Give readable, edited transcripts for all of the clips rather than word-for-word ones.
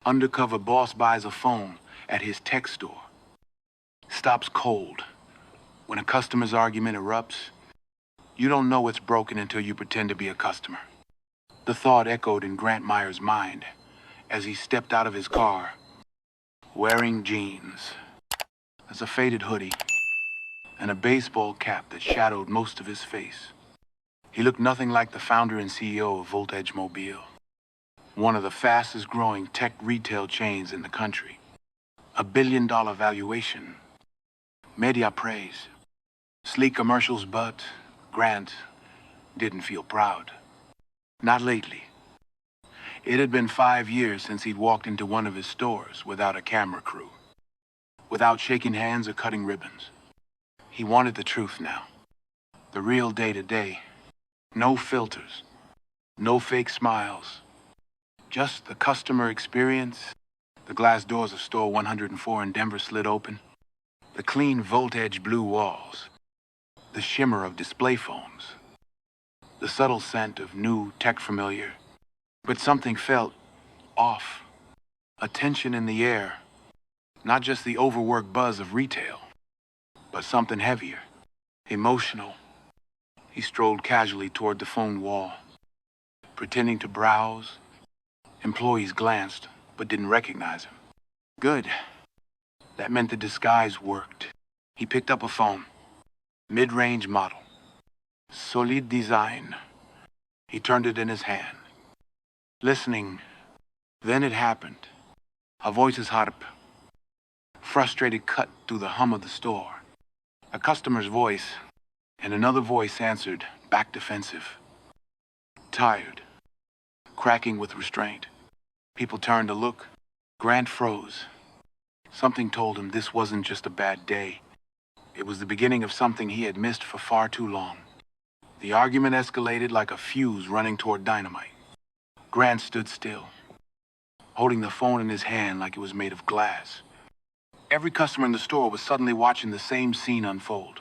Undercover boss buys a phone at his tech store. Stops cold. When a customer's argument erupts, you don't know it's broken until you pretend to be a customer. The thought echoed in Grant Meyer's mind as he stepped out of his car, wearing jeans, as a faded hoodie, and a baseball cap that shadowed most of his face. He looked nothing like the founder and CEO of Voltage Mobile, one of the fastest growing tech retail chains in the country. $1 billion valuation, media praise, sleek commercials, but Grant didn't feel proud. Not lately. It had been 5 years since he'd walked into one of his stores without a camera crew, without shaking hands or cutting ribbons. He wanted the truth now. The real day-to-day. No filters. No fake smiles. Just the customer experience. The glass doors of store 104 in Denver slid open. The clean Voltage blue walls. The shimmer of display phones. The subtle scent of new tech familiar. But something felt off. A tension in the air. Not just the overworked buzz of retail, but something heavier, emotional. He strolled casually toward the phone wall, pretending to browse. Employees glanced, but didn't recognize him. Good. That meant the disguise worked. He picked up a phone. Mid-range model. Solid design. He turned it in his hand. Listening. Then it happened. A voice's harp. Frustrated cut through the hum of the store. A customer's voice, and another voice answered, back defensive. Tired. Cracking with restraint. People turned to look. Grant froze. Something told him this wasn't just a bad day. It was the beginning of something he had missed for far too long. The argument escalated like a fuse running toward dynamite. Grant stood still, holding the phone in his hand like it was made of glass. Every customer in the store was suddenly watching the same scene unfold.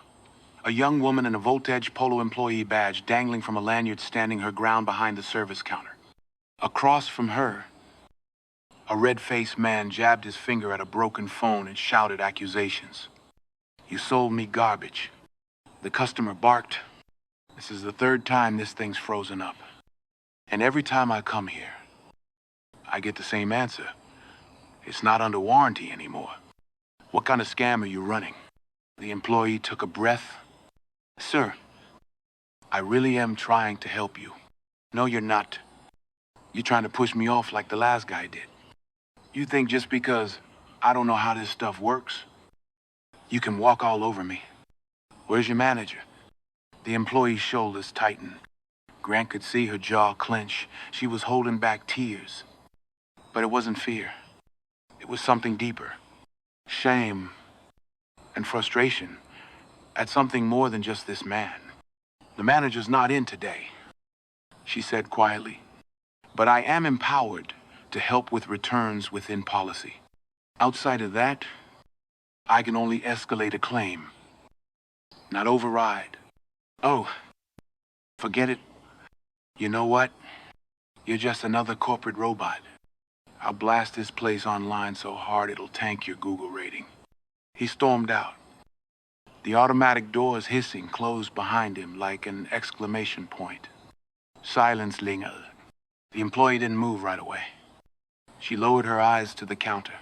A young woman in a Voltage Polo employee badge dangling from a lanyard standing her ground behind the service counter. Across from her, a red-faced man jabbed his finger at a broken phone and shouted accusations. "You sold me garbage." The customer barked. "This is the third time this thing's frozen up. And every time I come here, I get the same answer. It's not under warranty anymore. What kind of scam are you running?" The employee took a breath. "Sir, I really am trying to help you." "No, you're not. You're trying to push me off like the last guy did. You think just because I don't know how this stuff works, you can walk all over me. Where's your manager?" The employee's shoulders tightened. Grant could see her jaw clench. She was holding back tears. But it wasn't fear. It was something deeper. Shame and frustration at something more than just this man. "The manager's not in today," she said quietly. "But I am empowered to help with returns within policy. Outside of that, I can only escalate a claim, not override." "Oh, forget it. You know what? You're just another corporate robot. I'll blast this place online so hard it'll tank your Google rating." He stormed out. The automatic doors hissing closed behind him like an exclamation point. Silence lingered. The employee didn't move right away. She lowered her eyes to the counter,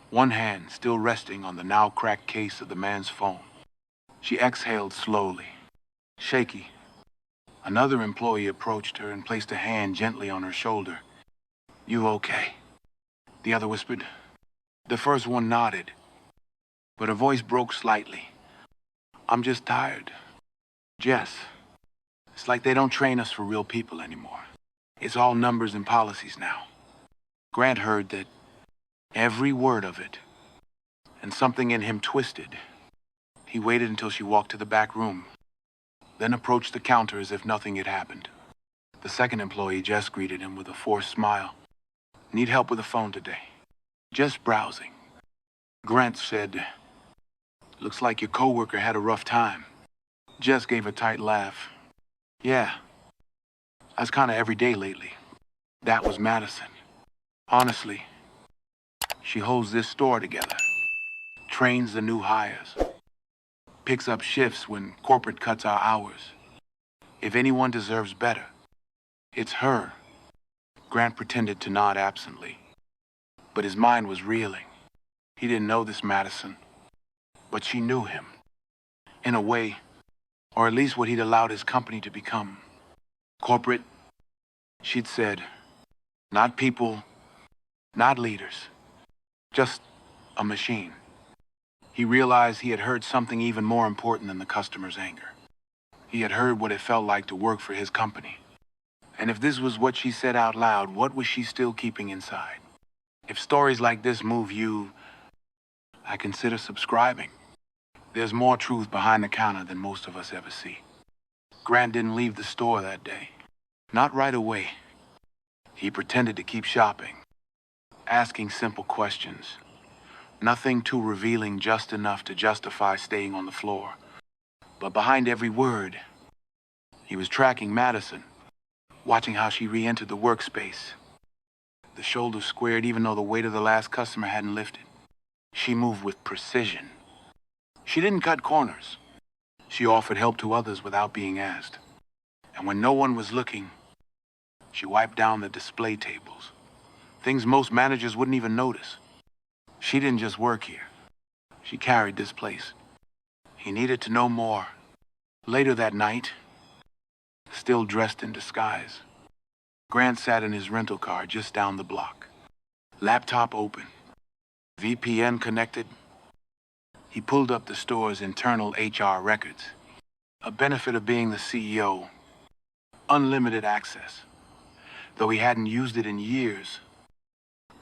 one hand still resting on the now cracked case of the man's phone. She exhaled slowly, shaky. Another employee approached her and placed a hand gently on her shoulder. "You okay?" the other whispered. The first one nodded, but her voice broke slightly. "I'm just tired. Jess, it's like they don't train us for real people anymore. It's all numbers and policies now." Grant heard that, every word of it, and something in him twisted. He waited until she walked to the back room, then approached the counter as if nothing had happened. The second employee just greeted him with a forced smile. "Need help with the phone today?" "Just browsing." Grant said, "Looks like your coworker had a rough time." Jess gave a tight laugh. "Yeah, that's kind of every day lately." That was Madison. "Honestly, She holds this store together, trains the new hires, picks up shifts when corporate cuts our hours. If anyone deserves better, it's her. Grant pretended to nod absently, but his mind was reeling. He didn't know this Madison, but she knew him. In a way, or at least what he'd allowed his company to become. Corporate, she'd said, not people, not leaders, just a machine. He realized he had heard something even more important than the customer's anger. He had heard what it felt like to work for his company. And if this was what she said out loud, what was she still keeping inside? If stories like this move you, I consider subscribing. There's more truth behind the counter than most of us ever see. Grant didn't leave the store that day. Not right away. He pretended to keep shopping, asking simple questions. Nothing too revealing, just enough to justify staying on the floor. But behind every word, he was tracking Madison, watching how she re-entered the workspace. The shoulders squared even though the weight of the last customer hadn't lifted. She moved with precision. She didn't cut corners. She offered help to others without being asked. And when no one was looking, she wiped down the display tables. Things most managers wouldn't even notice. She didn't just work here. She carried this place. He needed to know more. Later that night, still dressed in disguise, Grant sat in his rental car just down the block. Laptop open. VPN connected. He pulled up the store's internal HR records. A benefit of being the CEO. Unlimited access. Though he hadn't used it in years.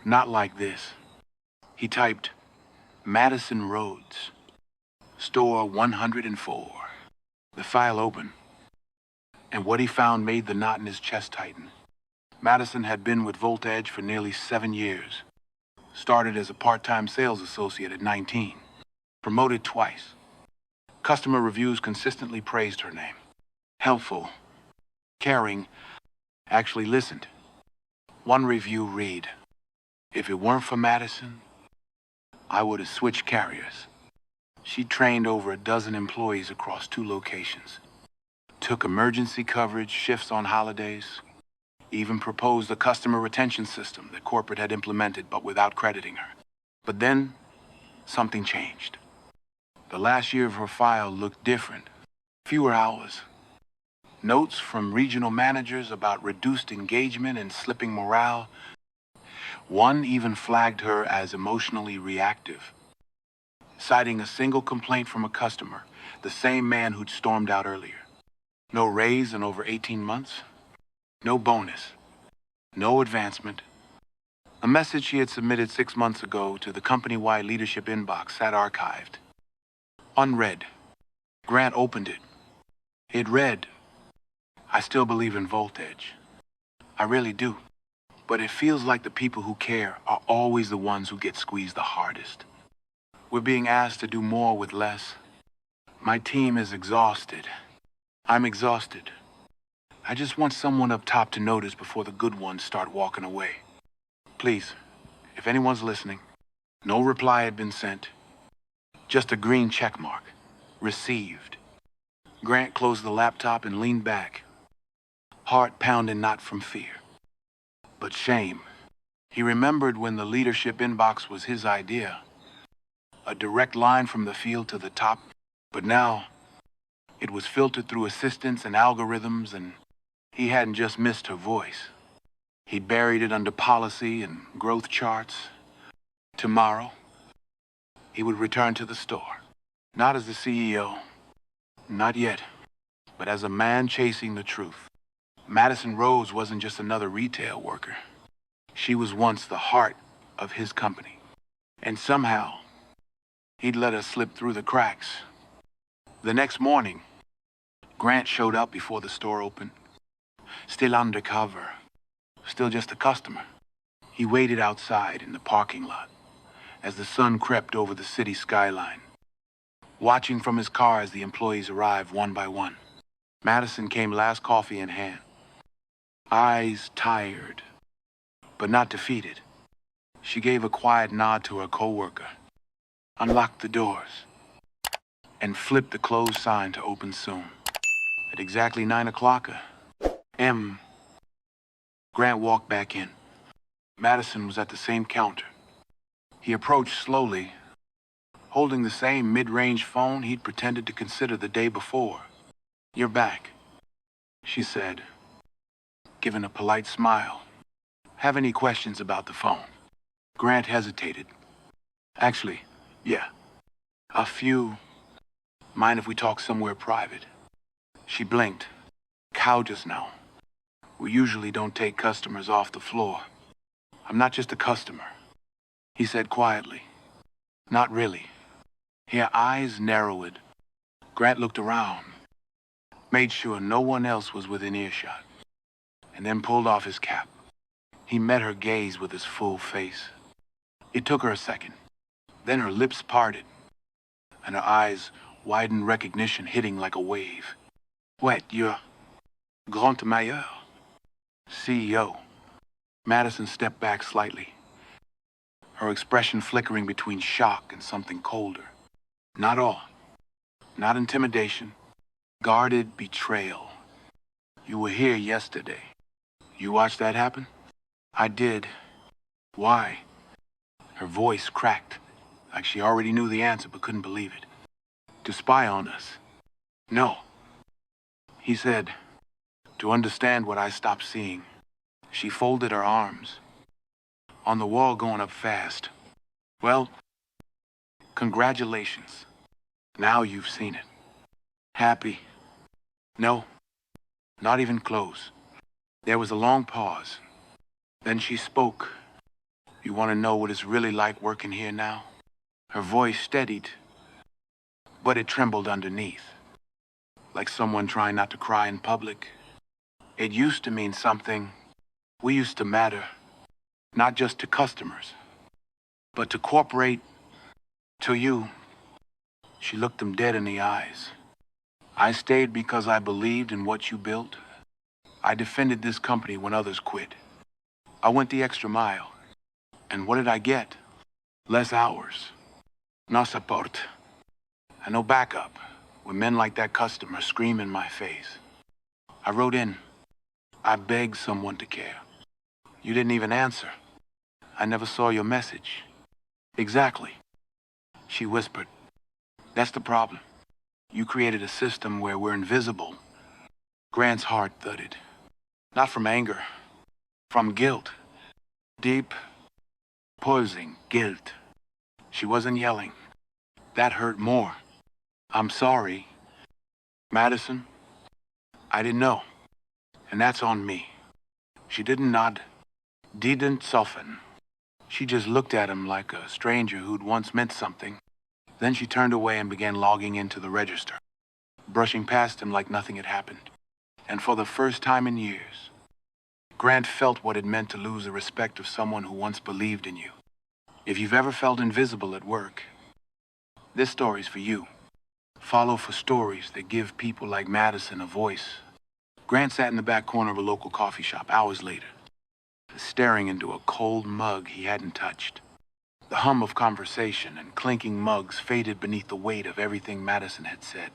Not like this. He typed, Madison Rhodes, store 104. The file opened, and what he found made the knot in his chest tighten. Madison had been with Voltage for nearly 7 years. Started as a part-time sales associate at 19. Promoted twice. Customer reviews consistently praised her name. Helpful, caring, actually listened. One review read, if it weren't for Madison, I would have switched carriers. She trained over a dozen employees across 2 locations. Took emergency coverage, shifts on holidays. Even proposed a customer retention system that corporate had implemented, but without crediting her. But then, something changed. The last year of her file looked different. Fewer hours. Notes from regional managers about reduced engagement and slipping morale. One even flagged her as emotionally reactive, citing a single complaint from a customer, the same man who'd stormed out earlier. No raise in over 18 months. No bonus. No advancement. A message she had submitted 6 months ago to the company-wide leadership inbox sat archived. Unread. Grant opened it. It read, I still believe in Voltage. I really do. But it feels like the people who care are always the ones who get squeezed the hardest. We're being asked to do more with less. My team is exhausted. I'm exhausted. I just want someone up top to notice before the good ones start walking away. Please, if anyone's listening, no reply had been sent. Just a green check mark. Received. Grant closed the laptop and leaned back. Heart pounding not from fear, but shame. He remembered when the leadership inbox was his idea. A direct line from the field to the top. But now, it was filtered through assistants and algorithms, and he hadn't just missed her voice. He buried it under policy and growth charts. Tomorrow, he would return to the store. Not as the CEO. Not yet. But as a man chasing the truth. Madison Rhodes wasn't just another retail worker. She was once the heart of his company. And somehow, he'd let her slip through the cracks. The next morning, Grant showed up before the store opened. Still undercover. Still just a customer. He waited outside in the parking lot as the sun crept over the city skyline, watching from his car as the employees arrived one by one. Madison came last, coffee in hand. Eyes tired, but not defeated. She gave a quiet nod to her coworker, unlocked the doors, and flipped the closed sign to open soon. At exactly 9 o'clock M. Grant walked back in. Madison was at the same counter. He approached slowly, holding the same mid-range phone he'd pretended to consider the day before. "You're back," she said, giving a polite smile. "Have any questions about the phone?" Grant hesitated. "Actually, yeah. A few. Mind if we talk somewhere private?" She blinked. "Cow just now. We usually don't take customers off the floor." "I'm not just a customer," he said quietly. "Not really." Her eyes narrowed. Grant looked around, made sure no one else was within earshot, and then pulled off his cap. He met her gaze with his full face. It took her a second. Then her lips parted, and her eyes widened, recognition hitting like a wave. "What, you're Grand Mayor?" CEO. Madison stepped back slightly, her expression flickering between shock and something colder. Not awe, not intimidation, guarded betrayal. "You were here yesterday. You watched that happen?" "I did." "Why?" Her voice cracked, like she already knew the answer but couldn't believe it. "To spy on us." "No." He said, "To understand what I stopped seeing." She folded her arms. "On the wall going up fast. Well, congratulations. Now you've seen it." "Happy?" "No, not even close." There was a long pause. Then she spoke. "You want to know what it's really like working here now?" Her voice steadied, but it trembled underneath, like someone trying not to cry in public. "It used to mean something. We used to matter, not just to customers, but to corporate, to you." She looked him dead in the eyes. "I stayed because I believed in what you built. I defended this company when others quit. I went the extra mile. And what did I get? Less hours. No support. And no backup when men like that customer scream in my face. I wrote in. I begged someone to care. You didn't even answer. I never saw your message." "Exactly," she whispered. "That's the problem. You created a system where we're invisible." Grant's heart thudded. Not from anger, from guilt. Deep, posing guilt. She wasn't yelling. That hurt more. "I'm sorry, Madison. I didn't know. And that's on me." She didn't nod, didn't soften. She just looked at him like a stranger who'd once meant something. Then she turned away and began logging into the register, brushing past him like nothing had happened. And for the first time in years, Grant felt what it meant to lose the respect of someone who once believed in you. If you've ever felt invisible at work, this story's for you. Follow for stories that give people like Madison a voice. Grant sat in the back corner of a local coffee shop hours later, staring into a cold mug he hadn't touched. The hum of conversation and clinking mugs faded beneath the weight of everything Madison had said.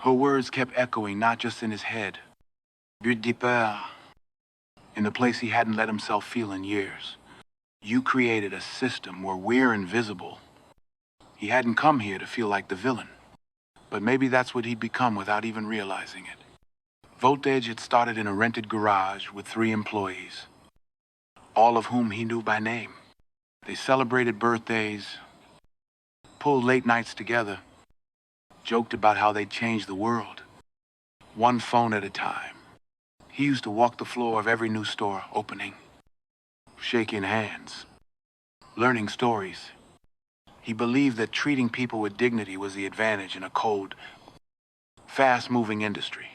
Her words kept echoing not just in his head, but deeper, in the place he hadn't let himself feel in years. You created a system where we're invisible. He hadn't come here to feel like the villain, but maybe that's what he'd become without even realizing it. Voltage had started in a rented garage with 3 employees, all of whom he knew by name. They celebrated birthdays, pulled late nights together, joked about how they'd change the world, one phone at a time. He used to walk the floor of every new store opening, shaking hands, learning stories. He believed that treating people with dignity was the advantage in a cold, fast-moving industry.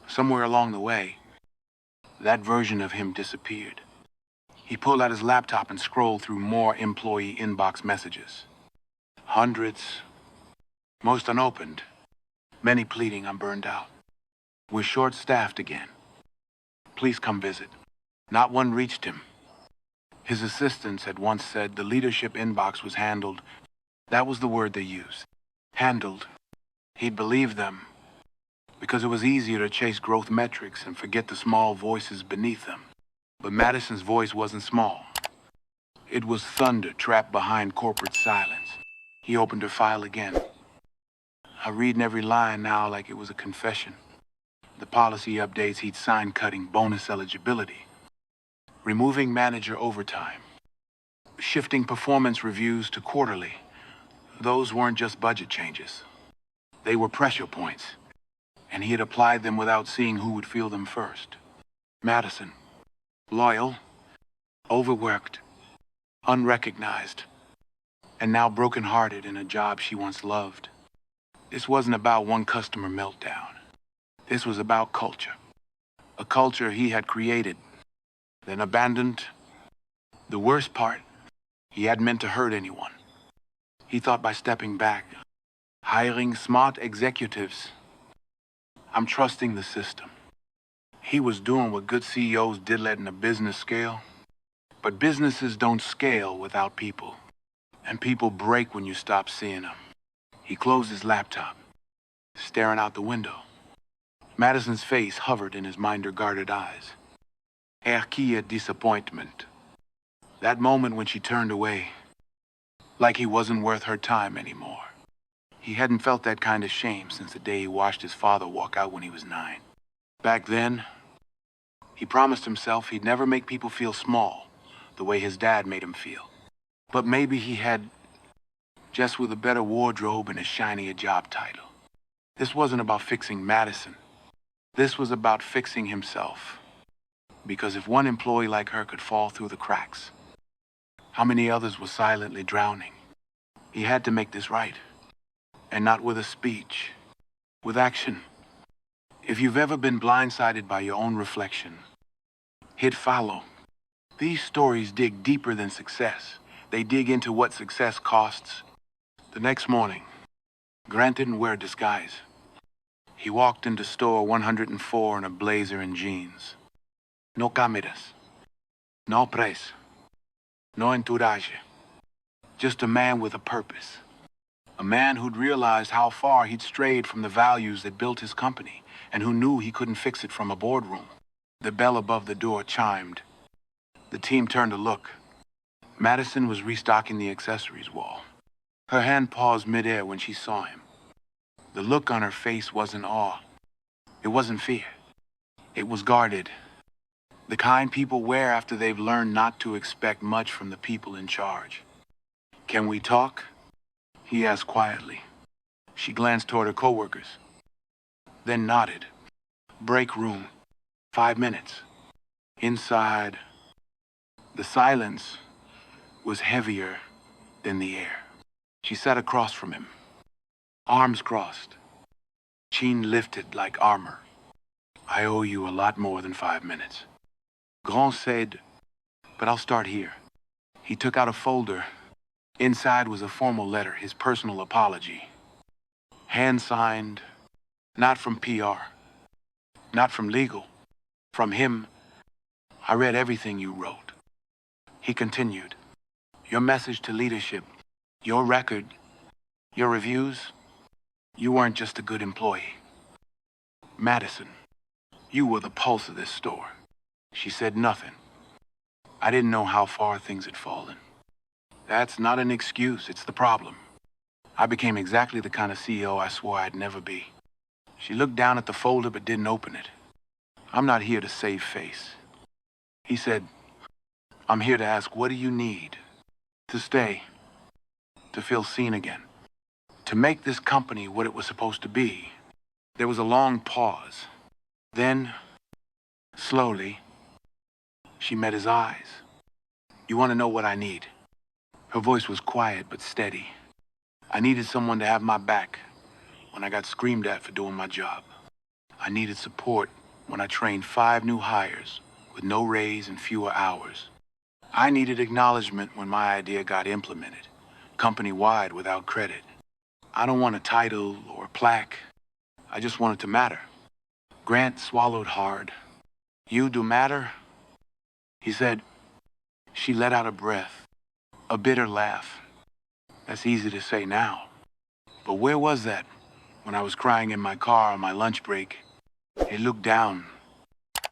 Somewhere along the way, that version of him disappeared. He pulled out his laptop and scrolled through more employee inbox messages. Hundreds, most unopened, many pleading I'm burned out. We're short-staffed again. Please come visit. Not one reached him. His assistants had once said the leadership inbox was handled. That was the word they used. Handled. He'd believe them, because it was easier to chase growth metrics and forget the small voices beneath them. But Madison's voice wasn't small. It was thunder trapped behind corporate silence. He opened her file again. I reading every line now like it was a confession. The policy updates he'd signed cutting bonus eligibility, removing manager overtime, shifting performance reviews to quarterly. Those weren't just budget changes. They were pressure points, and he had applied them without seeing who would feel them first. Madison. Loyal, overworked, unrecognized, and now broken-hearted in a job she once loved. This wasn't about one customer meltdown. This was about culture. A culture he had created, then abandoned. The worst part, he hadn't meant to hurt anyone. He thought by stepping back, hiring smart executives, I'm trusting the system. He was doing what good CEOs did letting a business scale. But businesses don't scale without people. And people break when you stop seeing them. He closed his laptop, staring out the window. Madison's face hovered in his minder-guarded eyes. Erkia disappointment. That moment when she turned away, like he wasn't worth her time anymore. He hadn't felt that kind of shame since the day he watched his father walk out when he was 9. Back then, he promised himself he'd never make people feel small, the way his dad made him feel. But maybe he had, just with a better wardrobe and a shinier job title. This wasn't about fixing Madison. This was about fixing himself. Because if one employee like her could fall through the cracks, how many others were silently drowning? He had to make this right. And not with a speech, with action. If you've ever been blindsided by your own reflection, hit follow. These stories dig deeper than success. They dig into what success costs. The next morning, Grant didn't wear a disguise. He walked into store 104 in a blazer and jeans. No cámaras. No press. No entourage. Just a man with a purpose. A man who'd realized how far he'd strayed from the values that built his company, and who knew he couldn't fix it from a boardroom. The bell above the door chimed. The team turned to look. Madison was restocking the accessories wall. Her hand paused midair when she saw him. The look on her face wasn't awe. It wasn't fear. It was guarded. The kind people wear after they've learned not to expect much from the people in charge. "Can we talk?" he asked quietly. She glanced toward her coworkers, then nodded. Break room. 5 minutes. Inside, the silence was heavier than the air. She sat across from him, arms crossed, chin lifted like armor. "I owe you a lot more than 5 minutes." Grand said, "But I'll start here." He took out a folder. Inside was a formal letter, his personal apology. Hand-signed, not from PR, not from legal, from him. "I read everything you wrote." He continued, "Your message to leadership, your record, your reviews, you weren't just a good employee. Madison, you were the pulse of this store." She said nothing. I didn't know how far things had fallen. That's not an excuse, it's the problem. I became exactly the kind of CEO I swore I'd never be. She looked down at the folder but didn't open it. "I'm not here to save face." He said, "I'm here to ask, what do you need to stay, to feel seen again, to make this company what it was supposed to be?" There was a long pause. Then, slowly, she met his eyes. "You want to know what I need?" Her voice was quiet but steady. "I needed someone to have my back when I got screamed at for doing my job. I needed support when I trained 5 new hires with no raise and fewer hours. I needed acknowledgement when my idea got implemented, company-wide without credit. I don't want a title or a plaque. I just want it to matter." Grant swallowed hard. "You do matter?" He said, She let out a breath, a bitter laugh. That's easy to say now. But where was that when I was crying in my car on my lunch break? He looked down.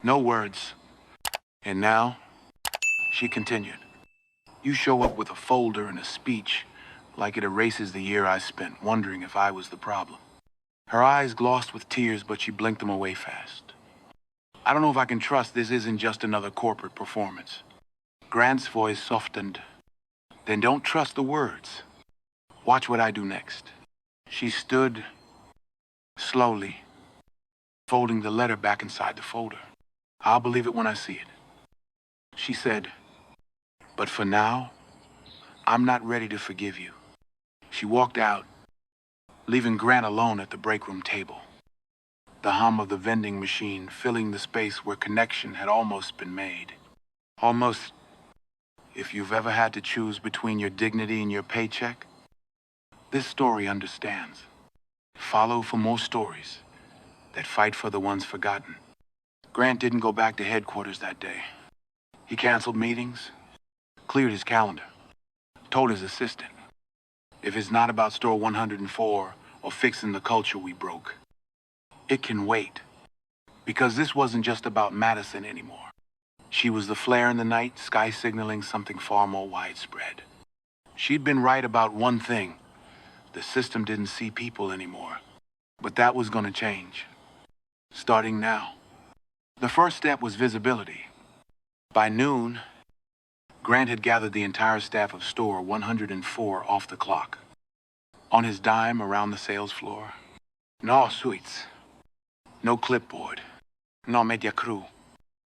No words. And now, she continued. You show up with a folder and a speech like it erases the year I spent wondering if I was the problem. Her eyes glossed with tears, but she blinked them away fast. I don't know if I can trust this isn't just another corporate performance. Grant's voice softened. Then don't trust the words. Watch what I do next. She stood slowly, folding the letter back inside the folder. I'll believe it when I see it. She said, but for now, I'm not ready to forgive you. She walked out, leaving Grant alone at the break room table. The hum of the vending machine filling the space where connection had almost been made. Almost, if you've ever had to choose between your dignity and your paycheck, this story understands. Follow for more stories that fight for the ones forgotten. Grant didn't go back to headquarters that day. He canceled meetings, cleared his calendar, told his assistant, if it's not about store 104 or fixing the culture we broke, it can wait. Because this wasn't just about Madison anymore. She was the flare in the night, sky signaling something far more widespread. She'd been right about one thing. The system didn't see people anymore. But that was going to change. Starting now. The first step was visibility. By noon, Grant had gathered the entire staff of store 104 off the clock. On his dime around the sales floor. No suites. No clipboard. No media crew.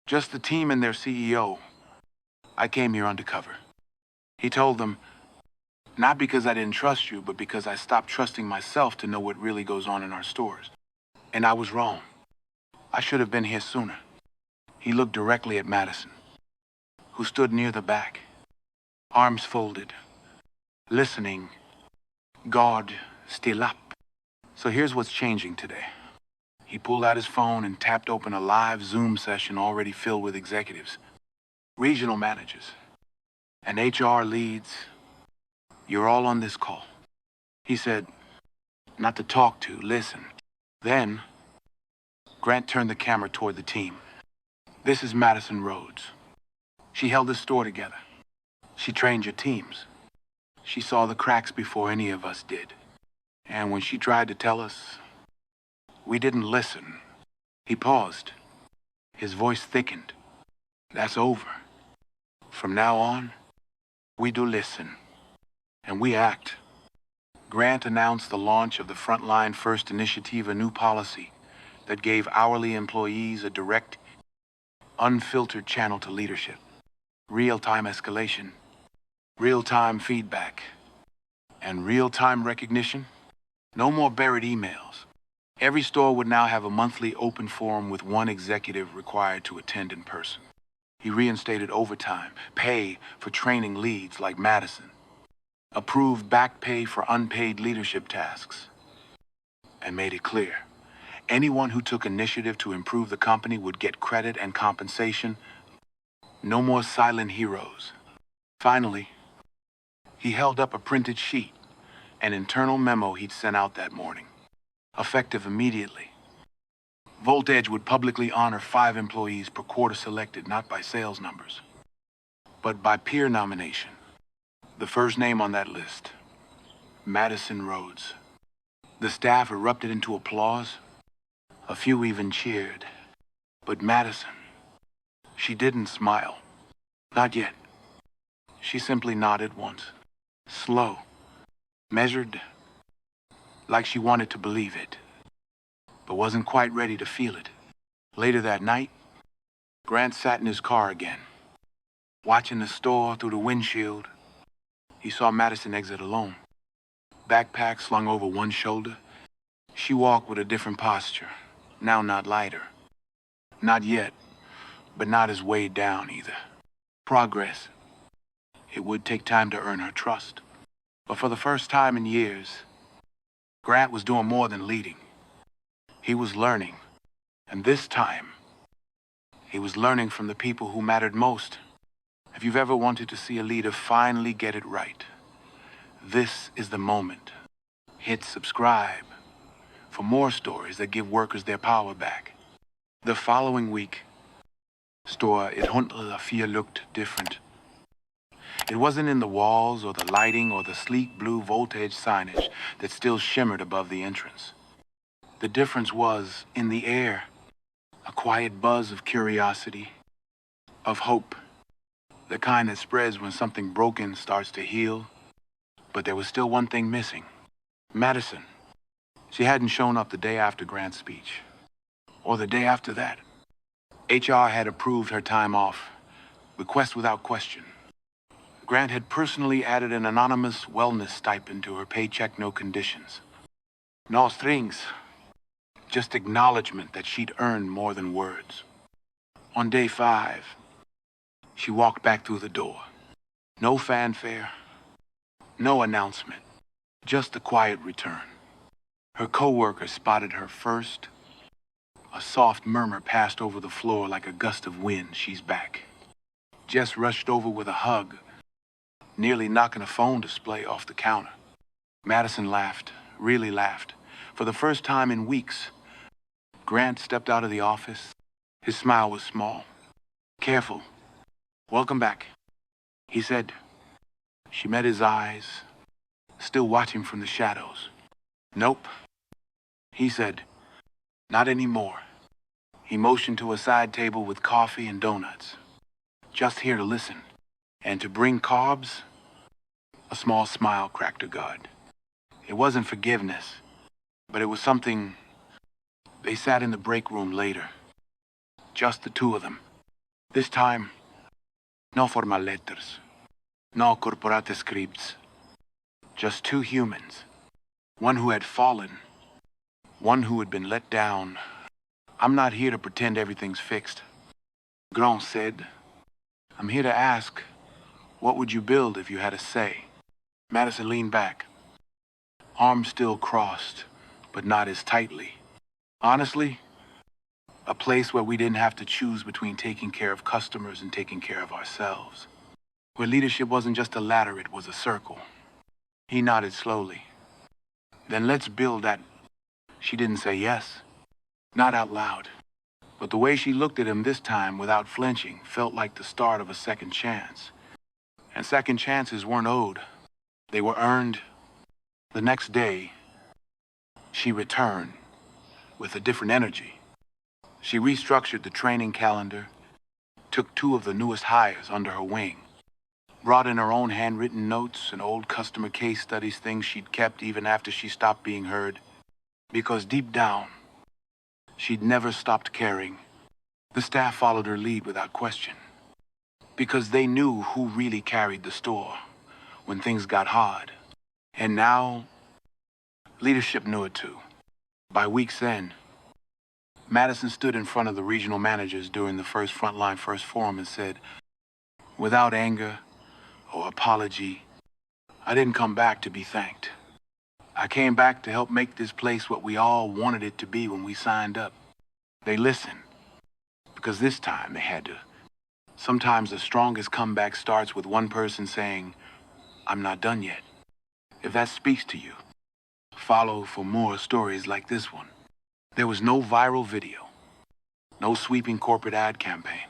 Just the team and their CEO. I came here undercover. He told them, not because I didn't trust you, but because I stopped trusting myself to know what really goes on in our stores. And I was wrong. I should have been here sooner. He looked directly at Madison, who stood near the back, arms folded, listening, guard still up. So here's what's changing today. He pulled out his phone and tapped open a live Zoom session already filled with executives, regional managers, and HR leads. You're all on this call. He said, not to talk to, listen. Then, Grant turned the camera toward the team. This is Madison Rhodes. She held this store together. She trained your teams. She saw the cracks before any of us did. And when she tried to tell us, we didn't listen. He paused. His voice thickened. That's over. From now on, we do listen. And we act. Grant announced the launch of the Frontline First Initiative, a new policy that gave hourly employees a direct, unfiltered channel to leadership. Real-time escalation, real-time feedback, and real-time recognition. No more buried emails. Every store would now have a monthly open forum with one executive required to attend in person. He reinstated overtime, pay for training leads like Madison, approved back pay for unpaid leadership tasks, and made it clear. Anyone who took initiative to improve the company would get credit and compensation. No more silent heroes. Finally, he held up a printed sheet, an internal memo he'd sent out that morning. Effective immediately. Voltage would publicly honor 5 employees per quarter selected not by sales numbers, but by peer nomination. The first name on that list, Madison Rhodes. The staff erupted into applause. A few even cheered. But Madison, she didn't smile. Not yet. She simply nodded once. Slow. Measured. Like she wanted to believe it. But wasn't quite ready to feel it. Later that night, Grant sat in his car again. Watching the store through the windshield, he saw Madison exit alone. Backpack slung over one shoulder. She walked with a different posture. Now not lighter. Not yet, but not as weighed down either. Progress. It would take time to earn her trust. But for the first time in years, Grant was doing more than leading. He was learning. And this time, he was learning from the people who mattered most. If you've ever wanted to see a leader finally get it right, this is the moment. Hit subscribe for more stories that give workers their power back. The following week, store it Hundler looked different. It wasn't in the walls or the lighting or the sleek blue voltage signage that still shimmered above the entrance. The difference was in the air, a quiet buzz of curiosity, of hope, the kind that spreads when something broken starts to heal. But there was still one thing missing. Madison. She hadn't shown up the day after Grant's speech, or the day after that. HR had approved her time off, request without question. Grant had personally added an anonymous wellness stipend to her paycheck, no conditions. No strings, just acknowledgement that she'd earned more than words. On day 5, she walked back through the door. No fanfare, no announcement, just a quiet return. Her coworker spotted her first. A soft murmur passed over the floor like a gust of wind. She's back. Jess rushed over with a hug, nearly knocking a phone display off the counter. Madison laughed, really laughed. For the first time in weeks, Grant stepped out of the office. His smile was small. Careful. Welcome back, he said. She met his eyes, still watching from the shadows. Nope, he said. Not anymore. He motioned to a side table with coffee and donuts. Just here to listen. And to bring carbs? A small smile cracked her guard. It wasn't forgiveness, but it was something. They sat in the break room later. Just the two of them. This time, no formal letters. No corporate scripts. Just two humans. One who had fallen. One who had been let down. I'm not here to pretend everything's fixed, Grand said. I'm here to ask, what would you build if you had a say? Madison leaned back, arms still crossed, but not as tightly. Honestly, a place where we didn't have to choose between taking care of customers and taking care of ourselves. Where leadership wasn't just a ladder, it was a circle. He nodded slowly. Then let's build that. She didn't say yes, not out loud. But the way she looked at him this time without flinching felt like the start of a second chance. And second chances weren't owed. They were earned. The next day, she returned with a different energy. She restructured the training calendar, took 2 of the newest hires under her wing, brought in her own handwritten notes and old customer case studies, things she'd kept even after she stopped being heard. Because deep down, she'd never stopped caring. The staff followed her lead without question. Because they knew who really carried the store when things got hard. And now, leadership knew it too. By week's end, Madison stood in front of the regional managers during the first Frontline First Forum and said, without anger or apology, I didn't come back to be thanked. I came back to help make this place what we all wanted it to be when we signed up. They listened, because this time they had to. Sometimes the strongest comeback starts with one person saying, I'm not done yet. If that speaks to you, follow for more stories like this one. There was no viral video, no sweeping corporate ad campaign.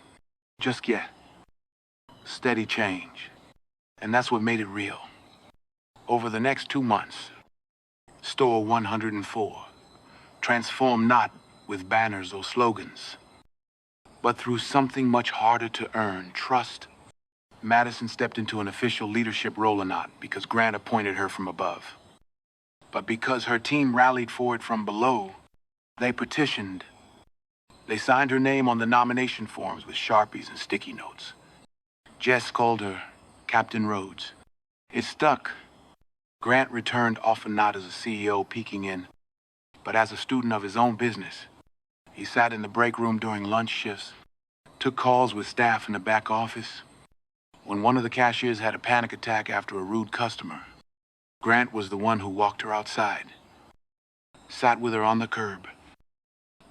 Just yet, steady change. And that's what made it real. Over the next 2 months, Store 104 transformed not with banners or slogans, but through something much harder to earn, trust. Madison stepped into an official leadership role or not because Grant appointed her from above, but because her team rallied for it from below. They petitioned. They signed her name on the nomination forms with Sharpies and sticky notes. Jess called her Captain Rhodes. It stuck. Grant returned often not as a CEO peeking in, but as a student of his own business. He sat in the break room during lunch shifts, took calls with staff in the back office. When one of the cashiers had a panic attack after a rude customer, Grant was the one who walked her outside, sat with her on the curb,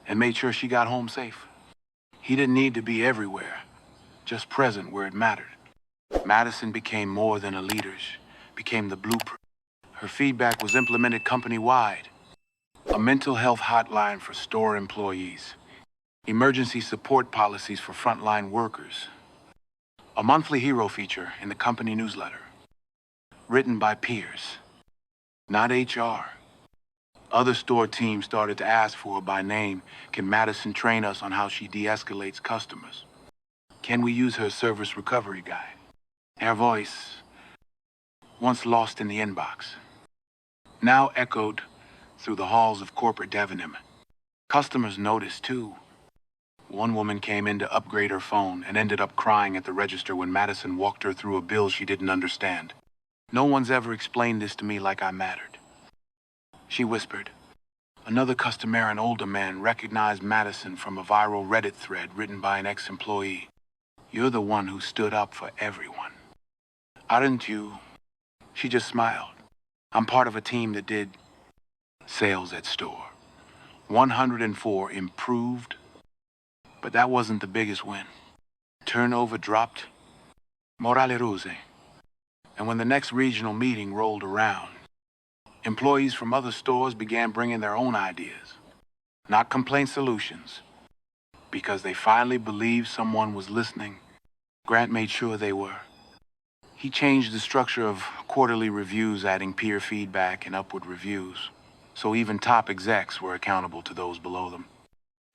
and made sure she got home safe. He didn't need to be everywhere, just present where it mattered. Madison became more than a leader, she became the blueprint. Her feedback was implemented company-wide. A mental health hotline for store employees. Emergency support policies for frontline workers. A monthly hero feature in the company newsletter. Written by peers, not HR. Other store teams started to ask for her by name. Can Madison train us on how she de-escalates customers? Can we use her service recovery guide? Her voice, once lost in the inbox, now echoed through the halls of corporate Debenham. Customers noticed too. One woman came in to upgrade her phone and ended up crying at the register when Madison walked her through a bill she didn't understand. No one's ever explained this to me like I mattered. She whispered. Another customer, an older man, recognized Madison from a viral Reddit thread written by an ex-employee. You're the one who stood up for everyone. Aren't you? She just smiled. I'm part of a team that did sales at store. 104 improved, but that wasn't the biggest win. Turnover dropped, morale rose. And when the next regional meeting rolled around, employees from other stores began bringing their own ideas, not complaint solutions, because they finally believed someone was listening. Grant made sure they were. He changed the structure of quarterly reviews, adding peer feedback and upward reviews, so even top execs were accountable to those below them.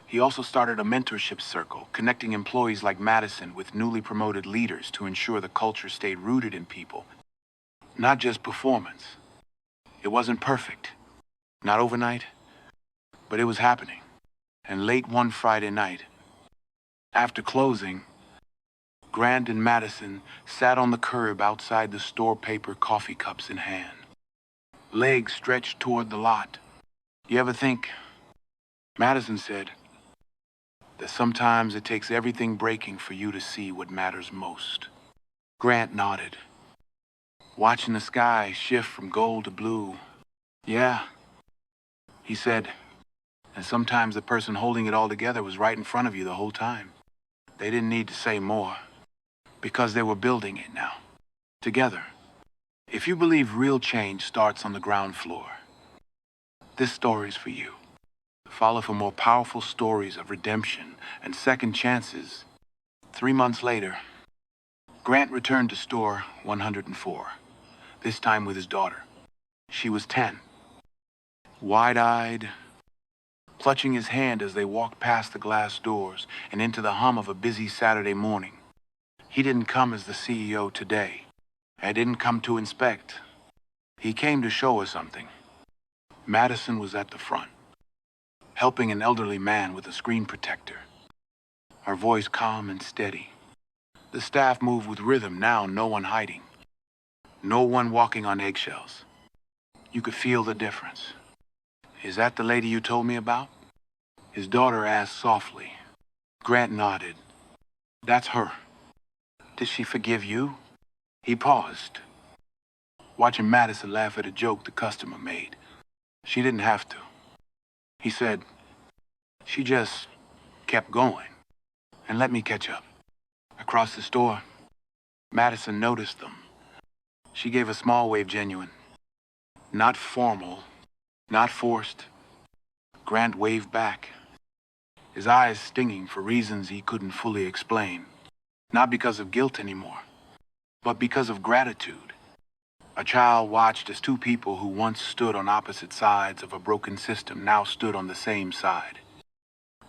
He also started a mentorship circle, connecting employees like Madison with newly promoted leaders to ensure the culture stayed rooted in people, not just performance. It wasn't perfect, not overnight, but it was happening. And late one Friday night, after closing, Grant and Madison sat on the curb outside the store, paper coffee cups in hand, legs stretched toward the lot. You ever think, Madison said, that sometimes it takes everything breaking for you to see what matters most? Grant nodded, watching the sky shift from gold to blue. Yeah, he said, and sometimes the person holding it all together was right in front of you the whole time. They didn't need to say more, because they were building it now, together. If you believe real change starts on the ground floor, this story's for you. Follow for more powerful stories of redemption and second chances. 3 months later, Grant returned to store 104, this time with his daughter. She was 10. Wide-eyed, clutching his hand as they walked past the glass doors and into the hum of a busy Saturday morning. He didn't come as the CEO today. I didn't come to inspect. He came to show us something. Madison was at the front, helping an elderly man with a screen protector, her voice calm and steady. The staff moved with rhythm now, no one hiding, no one walking on eggshells. You could feel the difference. Is that the lady you told me about? His daughter asked softly. Grant nodded. That's her. Did she forgive you? He paused, watching Madison laugh at a joke the customer made. She didn't have to. He said, she just kept going and let me catch up. Across the store, Madison noticed them. She gave a small wave, genuine. Not formal, not forced. Grant waved back, his eyes stinging for reasons he couldn't fully explain. Not because of guilt anymore, but because of gratitude. A child watched as two people who once stood on opposite sides of a broken system now stood on the same side,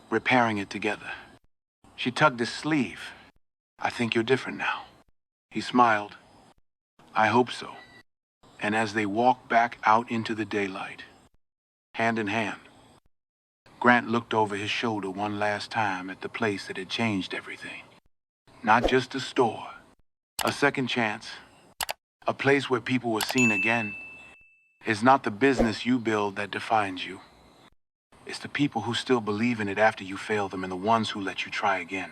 repairing it together. She tugged his sleeve. I think you're different now. He smiled. I hope so. And as they walked back out into the daylight, hand in hand, Grant looked over his shoulder one last time at the place that had changed everything. Not just a store, a second chance, a place where people were seen again. It's not the business you build that defines you. It's the people who still believe in it after you fail them and the ones who let you try again.